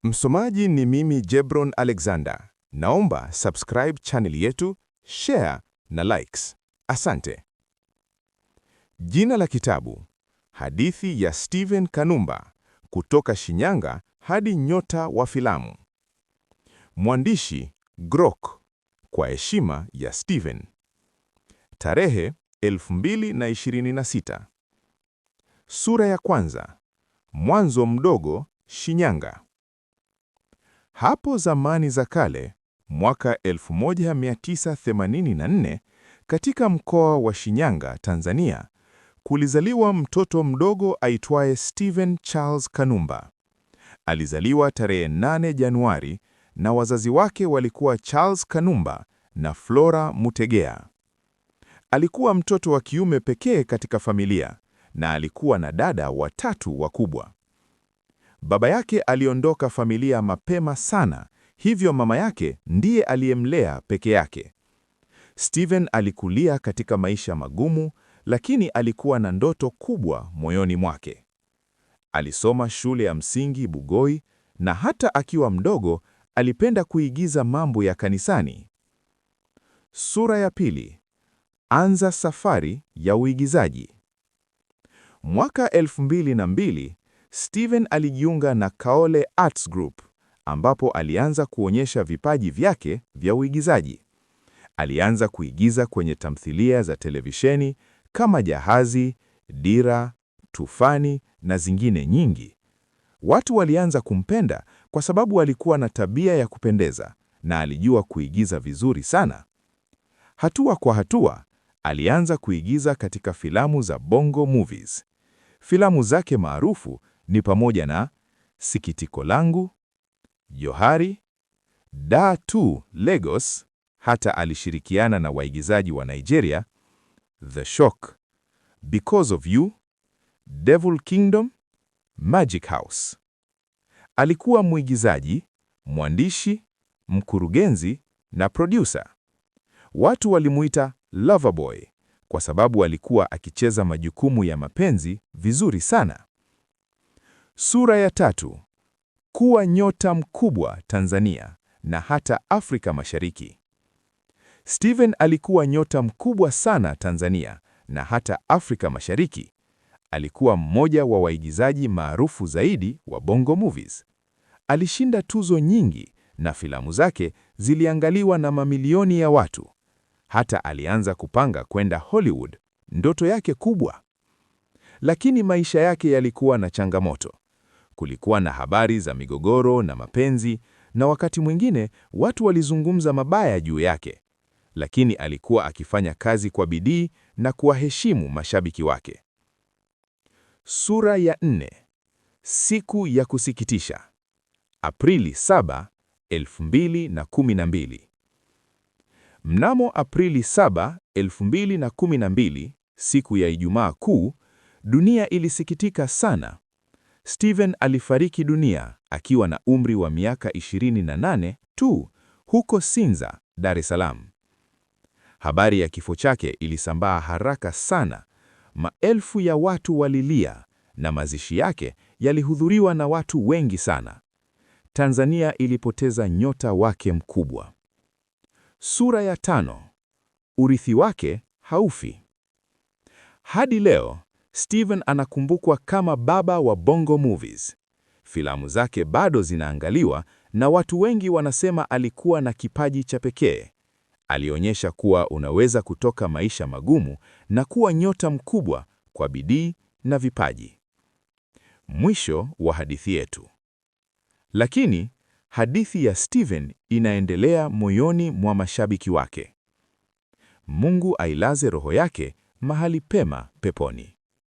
Msomaji ni mimi Jebron Alexander. Naomba subscribe channel yetu, share na likes. Asante. Jina la kitabu: Hadithi ya Steven Kanumba, kutoka Shinyanga hadi nyota wa filamu. Mwandishi Grok, kwa heshima ya Steven. Tarehe 2026. Sura ya kwanza. Mwanzo mdogo, Shinyanga. Hapo zamani za kale, mwaka 1984, katika mkoa wa Shinyanga, Tanzania, kulizaliwa mtoto mdogo aitwaye Steven Charles Kanumba. Alizaliwa tarehe 8 Januari na wazazi wake walikuwa Charles Kanumba na Flora Mutegea. Alikuwa mtoto wa kiume pekee katika familia na alikuwa na dada watatu wakubwa. Baba yake aliondoka familia mapema sana, hivyo mama yake ndiye aliyemlea peke yake. Steven alikulia katika maisha magumu, lakini alikuwa na ndoto kubwa moyoni mwake. Alisoma shule ya msingi Bugoi, na hata akiwa mdogo alipenda kuigiza mambo ya kanisani. Sura ya pili. Anza safari ya uigizaji. Mwaka 2002, Steven alijiunga na Kaole Arts Group, ambapo alianza kuonyesha vipaji vyake vya uigizaji. Alianza kuigiza kwenye tamthilia za televisheni kama Jahazi, Dira, Tufani na zingine nyingi. Watu walianza kumpenda kwa sababu alikuwa na tabia ya kupendeza na alijua kuigiza vizuri sana. Hatua kwa hatua, alianza kuigiza katika filamu za Bongo Movies. Filamu zake maarufu ni pamoja na Sikitiko Langu, Johari, Dar 2 Lagos, hata alishirikiana na waigizaji wa Nigeria, The Shock, Because of You, Devil Kingdom, Magic House. Alikuwa mwigizaji, mwandishi, mkurugenzi na producer. Watu walimuita Loverboy kwa sababu alikuwa akicheza majukumu ya mapenzi vizuri sana. Sura ya tatu. Kuwa nyota mkubwa Tanzania na hata Afrika Mashariki. Steven alikuwa nyota mkubwa sana Tanzania na hata Afrika Mashariki. Alikuwa mmoja wa waigizaji maarufu zaidi wa Bongo Movies. Alishinda tuzo nyingi na filamu zake ziliangaliwa na mamilioni ya watu. Hata alianza kupanga kwenda Hollywood, ndoto yake kubwa. Lakini maisha yake yalikuwa na changamoto. Kulikuwa na habari za migogoro na mapenzi, na wakati mwingine watu walizungumza mabaya juu yake. Lakini alikuwa akifanya kazi kwa bidii na kuwaheshimu mashabiki wake. Sura ya 4. Siku ya kusikitisha. Aprili 7, 2012. Mnamo Aprili 7, 2012, siku ya Ijumaa Kuu, dunia ilisikitika sana. Steven alifariki dunia akiwa na umri wa miaka 28 tu, huko Sinza, Dar es Salaam. Habari ya kifo chake ilisambaa haraka sana. Maelfu ya watu walilia na mazishi yake yalihudhuriwa na watu wengi sana. Tanzania ilipoteza nyota wake mkubwa. Sura ya 5. Urithi wake haufi. Hadi leo, Steven anakumbukwa kama baba wa Bongo Movies. Filamu zake bado zinaangaliwa na watu wengi wanasema alikuwa na kipaji cha pekee. Alionyesha kuwa unaweza kutoka maisha magumu na kuwa nyota mkubwa kwa bidii na vipaji. Mwisho wa hadithi yetu. Lakini hadithi ya Steven inaendelea moyoni mwa mashabiki wake. Mungu ailaze roho yake mahali pema peponi.